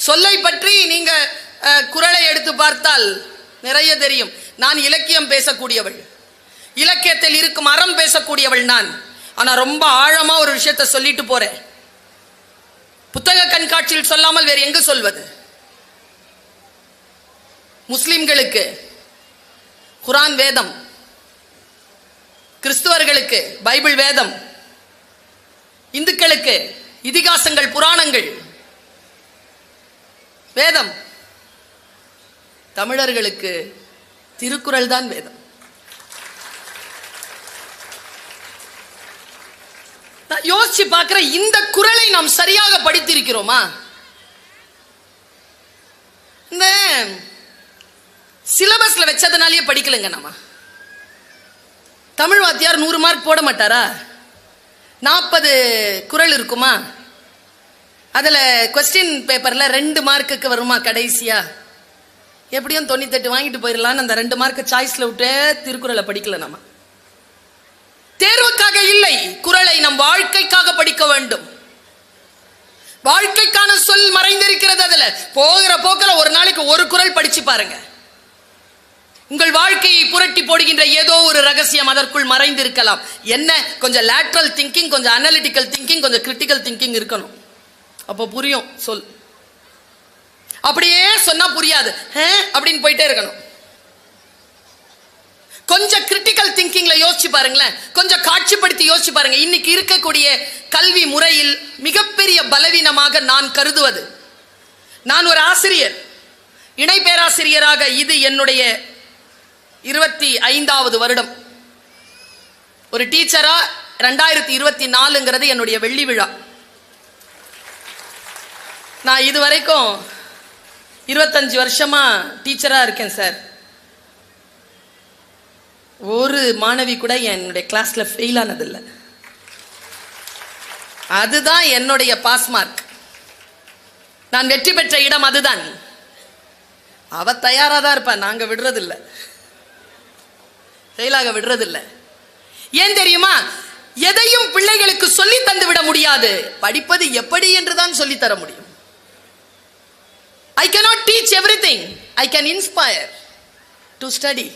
சொல்லை பற்றி நீங்க குறளை எடுத்து பார்த்தால் நிறைய தெரியும். நான் இலக்கியம் பேசக்கூடியவள், இலக்கியத்தில் இருக்கும் அறம் பேசக்கூடியவள் நான். ஆனா ரொம்ப ஆழமா ஒரு விஷயத்தை சொல்லிட்டு போறேன். புத்தக கண்காட்சியில் சொல்லாமல் வேறு எங்கு சொல்வது? முஸ்லிம்களுக்கு குரான் வேதம், கிறிஸ்துவர்களுக்கு பைபிள் வேதம், இந்துக்களுக்கு இதிகாசங்கள் புராணங்கள் வேதம், தமிழர்களுக்கு திருக்குறள் தான் வேதம். யோசிச்சு பார்க்கிற, இந்த குறளை நாம் சரியாக படித்திருக்கிறோமா? இந்த சிலபஸ்ல வச்சதுனாலேயே படிக்கலங்க. நம்ம தமிழ் வாத்தியார் 100 மார்க் போட மாட்டாரா? 40 குறள் இருக்குமா? அதுல கொஸ்டின் பேப்பர்ல 2 மார்க்குக்கு வருமா கடைசியா? எப்படியும் 98 வாங்கிட்டு போயிடலான்னு அந்த 2 மார்க் சாய்ஸ்ல விட்டு திருக்குறளை படிக்கல. நம்ம தேர்வுக்காக இல்லை, குறளை நம் வாழ்க்கைக்காக படிக்க வேண்டும். வாழ்க்கைக்கான சொல் மறைந்திருக்கிறது. அதுல போகிற போக்கில ஒரு நாளைக்கு ஒரு குறள் படிச்சு பாருங்க. உங்கள் வாழ்க்கையை புரட்டி போடுகின்ற ஏதோ ஒரு ரகசியம் அதற்குள் மறைந்திருக்கலாம். என்ன? கொஞ்சம் லேட்ரல் திங்கிங், கொஞ்சம் அனலிட்டிக்கல் திங்கிங், கொஞ்சம் கிரிட்டிக்கல் திங்கிங் இருக்கணும். அப்போ புரியும் சொல். அப்படியே சொன்னா புரியாது, அப்படின்னு போயிட்டே இருக்கணும். கொஞ்சம் கிரிட்டிக்கல் திங்கிங்ல யோசிச்சு பாருங்களேன், கொஞ்சம் காட்சிப்படுத்தி யோசிச்சு பாருங்க. இன்னைக்கு இருக்கக்கூடிய கல்வி முறையில் மிகப்பெரிய பலவீனமாக நான் கருதுவது, நான் ஒரு ஆசிரியர், இணை பேராசிரியராக இது என்னுடைய 25வது வருடம். ஒரு டீச்சரா 2024ங்கிறது என்னுடைய வெள்ளி விழா. நான் இதுவரைக்கும் 25 வருஷமா டீச்சரா இருக்கேன் சார். ஒரு மாணவி கூட என்னுடைய கிளாஸ்ல ஃபெயில் ஆனதில்லை. அதுதான் என்னுடைய பாஸ் மார்க். நான் வெற்றி பெற்ற இடம் அதுதான். அவ தயாரா தான் இருப்பா, நாங்க விடுறதில்லை, ஃபெயிலாக விடுறதில்லை. ஏன் தெரியுமா? எதையும் பிள்ளைகளுக்கு சொல்லி தந்து விட முடியாது, படிப்பது எப்படி என்று தான் சொல்லி தர முடியும். I cannot teach everything. I can inspire to study.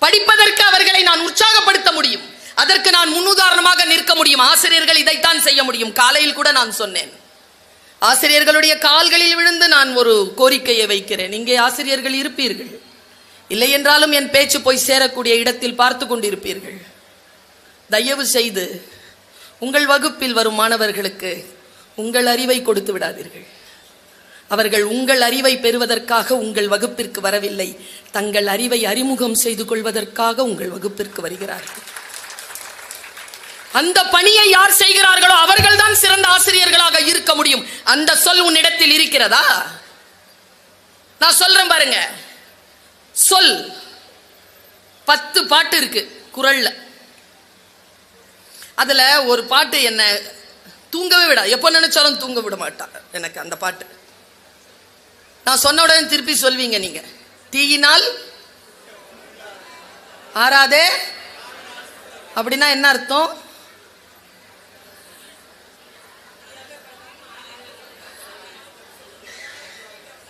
படிப்பதற்கு அவர்களை நான் உற்சாகப்படுத்த முடியும், அதற்கு நான் முன்னுதாரணமாக நிற்க முடியும். ஆசிரியர்கள் இதைத்தான் செய்ய முடியும். காலையில் கூட நான் சொன்னேன், ஆசிரியர்களுடைய கால்களில் விழுந்து நான் ஒரு கோரிக்கையை வைக்கிறேன். இங்கே ஆசிரியர்கள் இருப்பீர்கள், இல்லை என்றாலும் என் பேச்சு போய் சேரக்கூடிய இடத்தில் பார்த்து கொண்டிருப்பீர்கள். தயவு செய்து உங்கள் வகுப்பில் வரும் மாணவர்களுக்கு உங்கள் அறிவை கொடுத்து விடாதீர்கள். அவர்கள் உங்கள் அறிவை பெறுவதற்காக உங்கள் வகுப்பிற்கு வரவில்லை, தங்கள் அறிவை அறிமுகம் செய்து கொள்வதற்காக உங்கள் வகுப்பிற்கு வருகிறார்கள். அந்த பணியை யார் செய்கிறார்களோ அவர்கள் தான் சிறந்த ஆசிரியர்களாக இருக்க முடியும். அந்த சொல் உன்னிடத்தில் இருக்கிறதா? நான் சொல்றேன் பாருங்க. சொல் 10 பாட்டு இருக்கு குறள்ல. அதுல ஒரு பாட்டு என்ன தூங்கவே விடா, எப்ப நினைச்சாலும் தூங்க விட மாட்டாங்க எனக்கு அந்த பாட்டு. நான் சொன்ன உடனே திருப்பி சொல்வீங்க நீங்க, தீயினால் ஆறாதே. அப்படின்னா என்ன அர்த்தம்?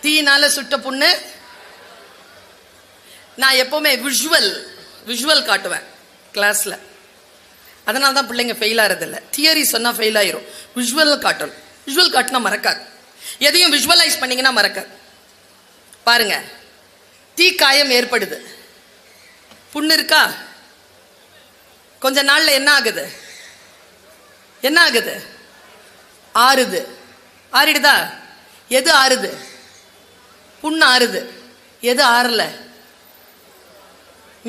தீயினால சுட்ட புண்ணு. நான் எப்பவுமே விஷுவல் காட்டுவேன் கிளாஸ்ல, அதனால தான் பிள்ளைங்க ஃபெயில் ஆறதில்லை. தியரி சொன்னா ஃபெயில் ஆயிரும். விஷுவல் காட்டணும். விஷுவல் காட்டினா மறக்காது. எதையும் விஷுவலைஸ் பண்ணீங்கன்னா மறக்காது. பாருங்க, தீக்காயம் ஏற்படுது, புண்ணு இருக்கா? கொஞ்ச நாள்ல என்ன ஆகுது? ஆறுது. ஆறிடுதா? எது ஆறுது? புண்ணு ஆறுது. எது ஆறல?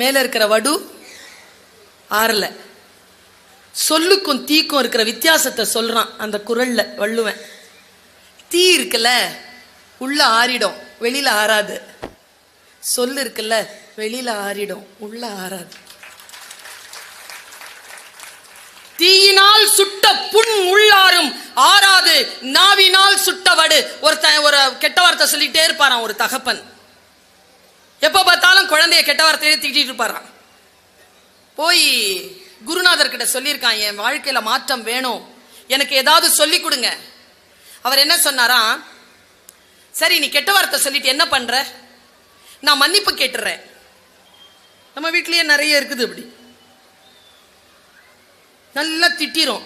மேல இருக்கிற வடு ஆறல. சொல்லுக்கும் தீக்கும் இருக்கிற வித்தியாசத்தை சொல்றான் அந்த குறள்ல வள்ளுவன். தீ இருக்குல்ல, உள்ள ஆறிடும், வெளியில ஆறாது. சொல்லு இருக்குல்ல, வெளியில ஆறிடும், உள்ள ஆறாது. தீயினால் சுட்ட புண் உள்ளாரும் ஆறாது, நாவினால் சுட்ட வடு. ஒரு கெட்ட வார்த்தை சொல்லிட்டே இருப்பாராம் ஒரு தகப்பன். எப்ப பார்த்தாலும் குழந்தைய கெட்ட வார்த்தையே திட்டிட்டு இருப்பாராம். போய் குருநாதர் கிட்ட சொல்லியிருக்கான், என் வாழ்க்கையில மாற்றம் வேணும், எனக்கு ஏதாவது சொல்லி கொடுங்க. அவர் என்ன சொன்னாராம்? சரி, நீ கெட்ட வார்த்தை சொல்லிட்டு என்ன பண்ற? நான் மன்னிப்பு கேட்டுறேன். நம்ம வீட்லயே நிறைய இருக்குது இப்படி. நல்லா திட்டிரும்.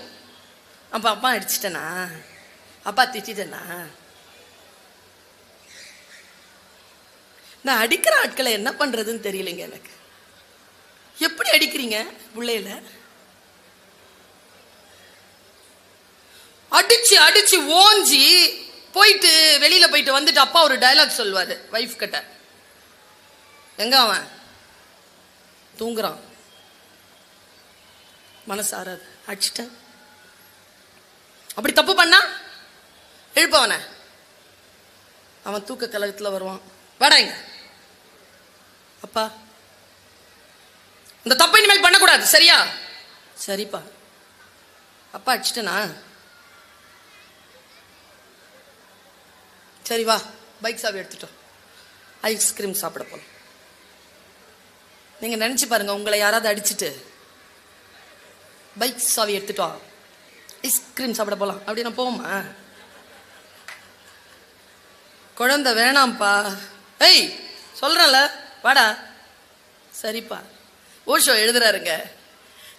அப்பா அப்பா அடிச்சிட்டனா, அப்பா திட்டனா. நான் அடிக்கிற ஆட்களை என்ன பண்றதுன்னு தெரியலைங்க எனக்கு. எப்படி அடிக்கிறீங்க பிள்ளையில? அடிச்சு அடிச்சு ஓஞ்சி போயிட்டு வெளியில போயிட்டு வந்துட்டு அப்பா ஒரு டயலாக் சொல்வாரு வைஃப் கிட்ட. எங்க அவன் தூங்குறான், மனசு ஆறாது, அடிச்சிட்டேன். அப்படி தப்பு பண்ணா எழுப்பவன, அவன் தூக்க கலகத்துல வருவான். வாடாங்க அப்பா, இந்த தப்பை இனிமேல் பண்ணக்கூடாது, சரியா? சரிப்பா. அப்பா அடிச்சிட்டனா? சரி வா, பைக் சாவி எடுத்துட்டோம், ஐஸ்கிரீம் சாப்பிட போலாம். நீங்க நினைச்சு பாருங்க, உங்களை யாராவது அடிச்சுட்டு பைக் சாவி எடுத்துட்டோம் ஐஸ்கிரீம் சாப்பிட போலாம் அப்படின்னா போமா? குழந்தை வேணாம்ப்பா, ஏய் சொல்றல வாடா. சரிப்பா. ஓஷோ எழுதுறாருங்க,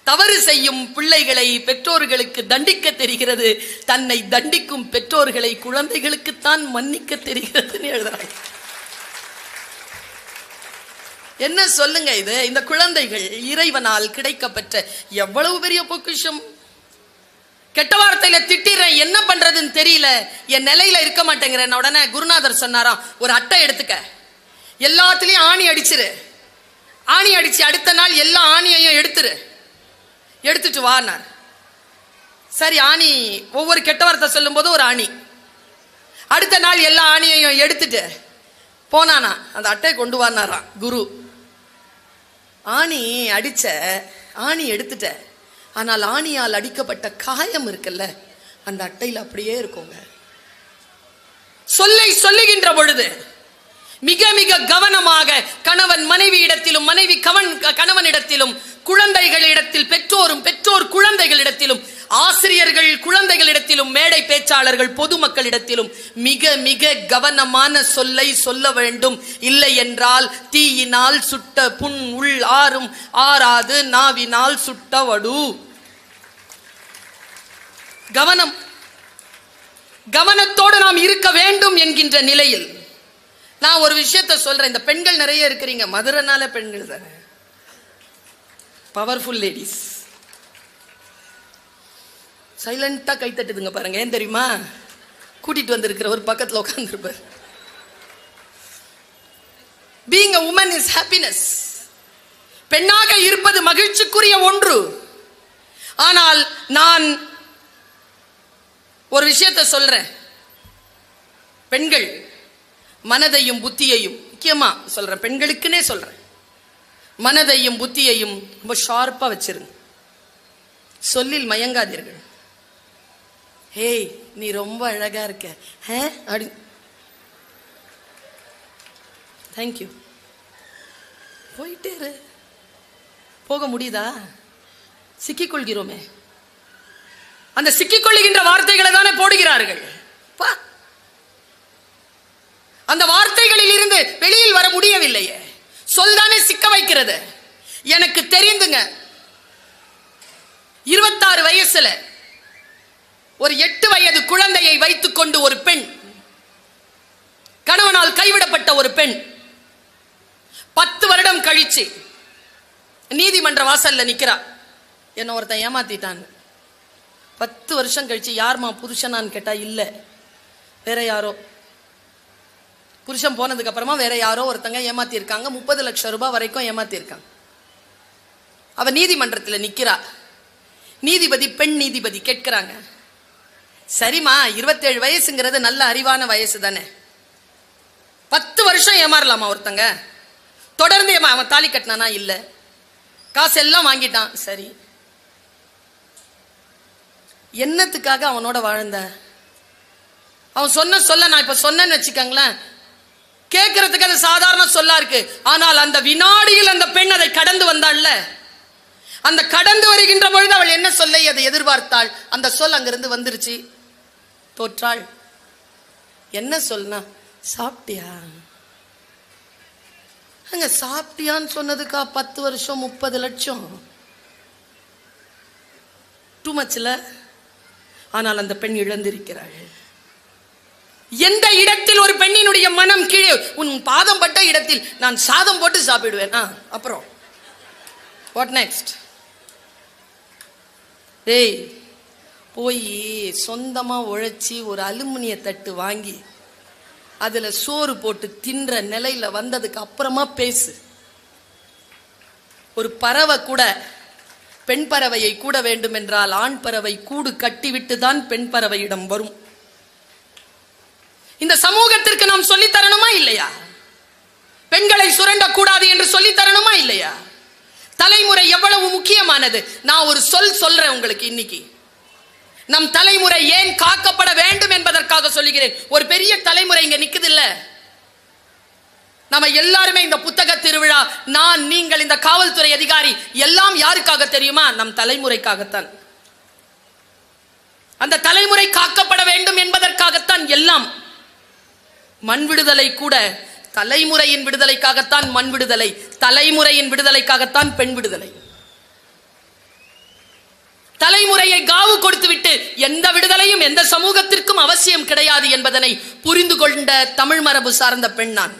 தவறு செய்யும் பிள்ளைகளை பெற்றோர்களுக்கு தண்டிக்க தெரிகிறது, தன்னை தண்டிக்கும் பெற்றோர்களை குழந்தைகளுக்குத்தான் மன்னிக்க தெரிகிறதுன்னு எழுதுறாங்க. என்ன சொல்லுங்க இது? இந்த குழந்தைகள் இறைவனால் கிடைக்கப்பெற்ற எவ்வளவு பெரிய பொக்கிஷம். கெட்ட வார்த்தையில திட்டிறேன், என்ன பண்றதுன்னு தெரியல, என் நிலையில இருக்க மாட்டேங்கிறேன். உடனே குருநாதர் சொன்னாராம், ஒரு அட்டை எடுத்துக்க, எல்லாத்துலயும் ஆணி அடிச்சிரு. ஆணி அடிச்சு அடுத்த நாள் எல்லா ஆணியையும் எடுத்துட்டு வானார். சரி, ஆணி ஒவ்வொரு கெட்ட வார்த்தை சொல்லும் போது ஒரு ஆணி, அடுத்த நாள் எல்லா ஆணியையும் எடுத்துட்டு போனானா, அந்த அட்டையை கொண்டு வானாராம் குரு. ஆணி அடிச்ச, ஆணி எடுத்துட்ட, ஆனால் ஆணியால் அடிக்கப்பட்ட காயம் இருக்குல்ல, அந்த அட்டையில் அப்படியே இருக்குங்க. சொல்லை சொல்லுகின்ற பொழுது மிக மிக கவனமாக கணவன் மனைவி இடத்திலும், மனைவி கணவனிடத்திலும், குழந்தைகளிடத்தில் பெற்றோரும், பெற்றோர் குழந்தைகளிடத்திலும், ஆசிரியர்கள் குழந்தைகளிடத்திலும், மேடை பேச்சாளர்கள் பொதுமக்களிடத்திலும் மிக மிக கவனமான சொல்லை சொல்ல வேண்டும். இல்லை என்றால் தீயினால் சுட்ட புண் உள் ஆறும் ஆறாது, நாவினால் சுட்ட வடு. கவனம், கவனத்தோடு நாம் இருக்க வேண்டும் என்கின்ற நிலையில் நான் ஒரு விஷயத்தை சொல்றேன். இந்த பெண்கள் நிறைய இருக்கிறீங்க, மதுரைனால பெண்கள் தானே, பவர்ஃபுல் லேடிஸ். சைலண்டா கை தட்டுதுங்க பாருங்க. ஏன் தெரியுமா? கூட்டிட்டு வந்திருக்கிற ஒரு பக்கத்துல உட்கார்ந்துருப்பார். Being a woman is happiness. பெண்ணாக இருப்பது மகிழ்ச்சிக்குரிய ஒன்று. ஆனால் நான் ஒரு விஷயத்தை சொல்றேன், பெண்கள் மனதையும் புத்தியையும், முக்கியமா சொல்றேன் பெண்களுக்குன்னே சொல்றேன், மனதையும் புத்தியையும் ரொம்ப ஷார்ப்பா வச்சிருங்க. சொல்லில் மயங்காதீர்கள். ஹேய் நீ ரொம்ப அழகா இருக்க, அப்படி தேங்க்யூ போயிட்டே இரு. போக முடியுதா? சிக்கிக்கொள்கிறோமே, அந்த சிக்கிக்கொள்ளுகின்ற வார்த்தைகளை தானே போடுகிறார்கள். அந்த வார்த்தைகளில் இருந்து வெளியில் வர முடியவில்லையே, சொல்தானே சிக்க வைக்கிறது. எனக்கு தெரிந்துங்க, 26 வயசுல ஒரு 8 வயது குழந்தையை வைத்துக் கொண்டு ஒரு பெண், கணவனால் கைவிடப்பட்ட ஒரு பெண், 10 வருடம் கழிச்சு நீதிமன்ற வாசல்ல நிக்கிறா. என்ன ஒருத்தன் ஏமாத்திட்டான். 10 வருஷம் கழிச்சு யார்மா புருஷனான்னு கேட்டா இல்ல, வேற யாரோ. புருஷன் போனதுக்கு அப்புறமா வேற யாரோ ஒருத்தங்க ஏமாத்தி இருக்காங்க, 30 லட்சம் ரூபாய் வரைக்கும் ஏமாத்தி இருக்காங்க. அவ நீதிமன்றத்தில் நிக்கிறா. நீதிபதி, பெண் நீதிபதி கேட்கிறாங்க, சரிமா 27 வயசுங்கிறது நல்ல அறிவான வயசு தானே, 10 வருஷம் ஏமாறலாமா ஒருத்தங்க? தொடர்ந்து அவன் தாலி கட்டினானா? இல்ல. காசு எல்லாம் வாங்கிட்டான், சரி. என்னத்துக்காக அவனோட வாழ்ந்த? அவன் சொல்ல நான் இப்ப சொன்னேன்னு வச்சுக்கங்களேன், கேட்கறதுக்கு அது சாதாரண சொல்லா இருக்கு. ஆனால் அந்த வினாடியில் அந்த பெண் அதை கடந்து வந்தாள்ல, அந்த கடந்து வருகின்ற பொழுது அவள் என்ன சொல்லை அதை எதிர்பார்த்தாள், அந்த சொல் அங்கிருந்து வந்துருச்சு, தோற்றாள். என்ன சொல்னா, சாப்பிட்டியா? அங்க சாப்பிட்டியான்னு சொன்னதுக்கா 10 வருஷம் 30 லட்சம்? டூ மச்ல. ஆனால் அந்த பெண் இழந்திருக்கிறாள். எந்த இடத்தில் ஒரு பெண்ணினுடைய மனம் கீழே, உன் பாதம் பட்ட இடத்தில் நான் சாதம் போட்டு சாப்பிடுவேன். அப்புறம் வாட் நெக்ஸ்ட்? டேய், போய் சொந்தமா உழைச்சி ஒரு அலுமினிய தட்டு வாங்கி அதுல சோறு போட்டு தின்ற நிலையில வந்ததுக்கு அப்புறமா பேசு. ஒரு பறவை கூட பெண் பறவையை கூட வேண்டும் என்றால் ஆண் பறவை கூடு கட்டிவிட்டு தான் பெண் பறவையிடம் வரும். இந்த சமூகத்திற்கு நாம் சொல்லி தரணுமா இல்லையா? பெண்களை சுரண்டக்கூடாது என்று சொல்லி தரணுமா இல்லையா? தலைமுறை எவ்வளவு முக்கியமானது. நான் ஒரு சொல்றேன் உங்களுக்கு இன்னைக்கு. நம் தலைமுறை ஏன் காக்கப்பட வேண்டும் என்பதற்காக சொல்லுகிறேன். ஒரு பெரிய தலைமுறை இங்க நிக்குது இல்ல. நம்ம எல்லாருமே இந்த புத்தக திருவிழா, நான், நீங்கள், இந்த காவல்துறை அதிகாரி எல்லாம் யாருக்காக தெரியுமா? நம் தலைமுறைக்காகத்தான். அந்த தலைமுறை காக்கப்பட வேண்டும் என்பதற்காகத்தான் எல்லாம். மண் விடுதலை கூட தலைமுறையின் விடுதலைக்காகத்தான். மண் விடுதலை தலைமுறையின் விடுதலைக்காகத்தான். பெண் விடுதலை தலைமுறையை காவு கொடுத்துவிட்டு எந்த விடுதலையும் எந்த சமூகத்திற்கும் அவசியம் கிடையாது என்பதனை புரிந்து கொண்ட தமிழ் மரபு சார்ந்த பெண் நான்.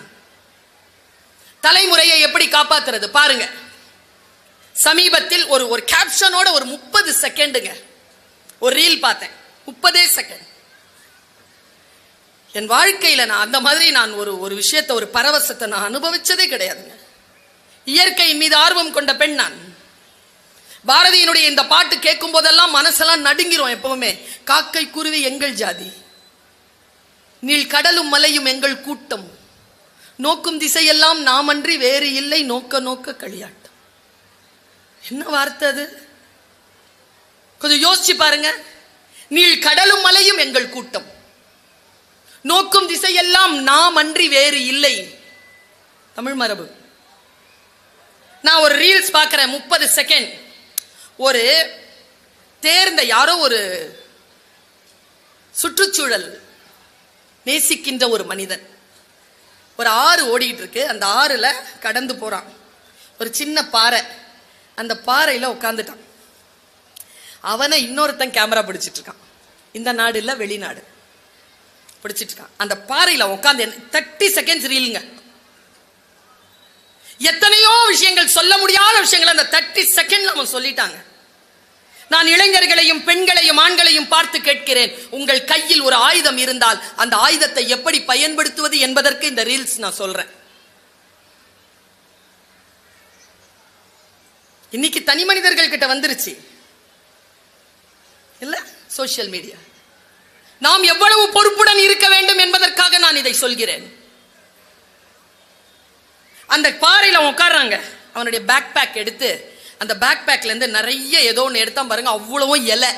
தலைமுறையை எப்படி காப்பாத்துறது பாருங்க. சமீபத்தில் ஒரு கேப்ஷனோட ஒரு 30 செகண்டுங்க ஒரு ரீல் பார்த்தேன். 30 செகண்ட். என் வாழ்க்கையில நான் அந்த மாதிரி நான் ஒரு விஷயத்தை, ஒரு பரவசத்தை நான் அனுபவிச்சதே கிடையாதுங்க. இயற்கையின் மீது ஆர்வம் கொண்ட பெண் நான். பாரதியினுடைய இந்த பாட்டு கேட்கும் போதெல்லாம் மனசெல்லாம் நடுங்கிறோம். எப்பவுமே காக்கை குருவி எங்கள் ஜாதி, நீள் கடலும் மலையும் எங்கள் கூட்டம், நோக்கும் திசையெல்லாம் நாமன்றி வேறு இல்லை, நோக்க நோக்க களியாட்டம். என்ன வார்த்தை அது? கொஞ்சம் யோசிச்சு பாருங்க. நீள் கடலும் மலையும் எங்கள் கூட்டம், நோக்கும் திசையெல்லாம் நாம் அன்றி வேறு இல்லை. தமிழ் மரபு. நான் ஒரு ரீல்ஸ் பார்க்கிறேன் 30 செகண்ட். ஒரு தேர்ந்த யாரோ ஒரு சுற்றுச்சூழல் நேசிக்கின்ற ஒரு மனிதன், ஒரு ஆறு ஓடிட்டு இருக்கு. அந்த ஆறுல கடந்து போறான். ஒரு சின்ன பாறை, அந்த பாறையில உட்காந்துட்டான். அவனை இன்னொருத்தன் கேமரா பிடிச்சிட்டு இருக்கான். இந்த நாடு இல்ல, வெளிநாடு. பிடிச்சிட்டு இருக்கான். அந்த பாறையில உட்காந்து 30 செகண்ட்ஸ் ரீலுங்க. எத்தனையோ விஷயங்கள், சொல்ல முடியாத விஷயங்கள் அந்த 30 செகண்ட்ல அவன் சொல்லிட்டாங்க. நான் இளைஞர்களையும் பெண்களையும் ஆண்களையும் பார்த்து கேட்கிறேன், உங்கள் கையில் ஒரு ஆயுதம் இருந்தால் அந்த ஆயுதத்தை எப்படி பயன்படுத்துவது என்பதற்கு இந்த ரீல்ஸ் நான் சொல்றேன். இன்னைக்கு தனி மனிதர்கள் கிட்ட வந்துருச்சு இல்ல சோசியல் மீடியா. நாம் எவ்வளவு பொறுப்புடன் இருக்க வேண்டும் என்பதற்காக நான் இதை சொல்கிறேன். அந்த பாறையில உட்கார்றாங்க. அவனுடைய பேக் பேக் எடுத்து, அந்த பேக் பேக்ல இருந்து நிறைய ஏதோ ஒன்று எடுத்தான் பாருங்க. அவ்வளவும் இலை.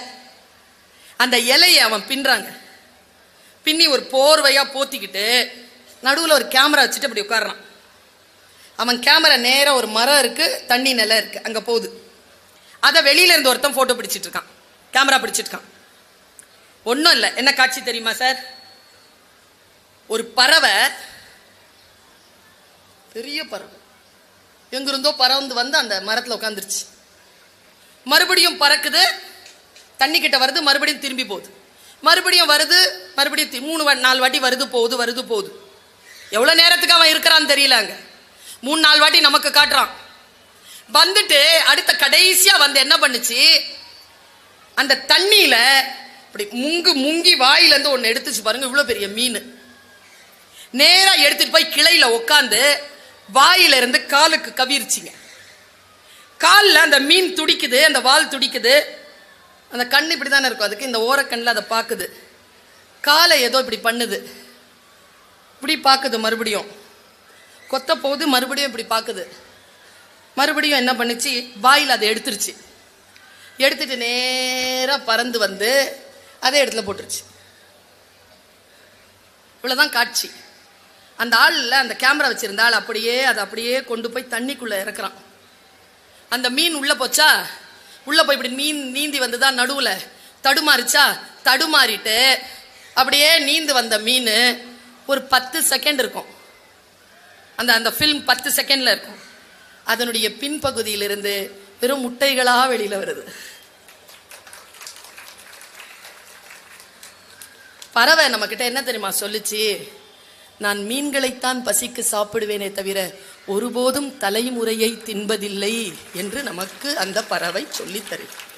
அந்த இலையை அவன் பின்றாங்க. பின்னி ஒரு போர்வையா போத்திக்கிட்டு நடுவில் ஒரு கேமரா வச்சுட்டு அப்படி உட்கார்றான். அவன் கேமரா நேரா ஒரு மரம் இருக்கு, தண்ணி நிலை இருக்கு, அங்க போகுது. அதை வெளியில இருந்து ஒருத்தன் போட்டோ பிடிச்சிட்டு இருக்கான், கேமரா பிடிச்சிட்டு இருக்கான். ஒன்றும் இல்லை. என்ன காட்சி தெரியுமா சார்? ஒரு பறவை, பெரிய பறவை, எங்கிருந்தோ பறந்து வந்து அந்த மரத்தில் உட்காந்துருச்சு. மறுபடியும் பறக்குது, தண்ணி கிட்ட வருது, மறுபடியும் திரும்பி போகுது, மறுபடியும் வருது, மறுபடியும் 3-4 வாட்டி வருது போகுது. எவ்வளோ நேரத்துக்கு அவன் இருக்கிறான்னு தெரியல. அங்கே 3-4 வாட்டி நமக்கு காட்டுறான். வந்துட்டு அடுத்த கடைசியா வந்து என்ன பண்ணுச்சு, அந்த தண்ணியில இப்படி முங்கி வாயில இருந்து ஒன்று எடுத்துச்சு பாருங்க. இவ்வளோ பெரிய மீன் நேரா எடுத்துட்டு போய் கிளையில உட்காந்து வாயில இருந்து காலுக்கு கவிர்ச்சிங்க. காலில் அந்த மீன் துடிக்குது, அந்த வால் துடிக்குது. அந்த கண் இப்படி தானே இருக்கும் அதுக்கு, இந்த ஓரக்கண்ணில் அதை பார்க்குது. காலை ஏதோ இப்படி பண்ணுது, இப்படி பார்க்குது, மறுபடியும் கொத்த போகுது, மறுபடியும் இப்படி பார்க்குது. மறுபடியும் என்ன பண்ணுச்சு, வாயில் அதை எடுத்துருச்சு. எடுத்துட்டு நேராக பறந்து வந்து அதே இடத்துல போட்டுருச்சு. இவ்வளோதான் காட்சி. அந்த ஆள்ல அந்த கேமரா வச்சிருந்த ஆள் அதை அப்படியே கொண்டு போய் தண்ணிக்குள்ள இறக்குறான். அந்த மீன் உள்ள போச்சா, உள்ள போய் இப்படி மீன் நீந்தி வந்துதான், நடுவுல தடுமாறிச்சா, தடுமாறிட்டு அப்படியே நீந்து வந்த மீன் ஒரு 10 செகண்ட் இருக்கும். அந்த ஃபில்ம் 10 செகண்ட்ல இருக்கும். அதனுடைய பின்பகுதியிலிருந்து வெறும் முட்டைகளா வெளியில வருது. பறவை நம்ம கிட்ட என்ன தெரியுமா சொல்லுச்சு? நான் மீன்களைத்தான் பசிக்கு சாப்பிடுவேனே தவிர ஒருபோதும் தலைமுறையை தின்பதில்லை என்று நமக்கு அந்த பறவை சொல்லித் தருகிறது.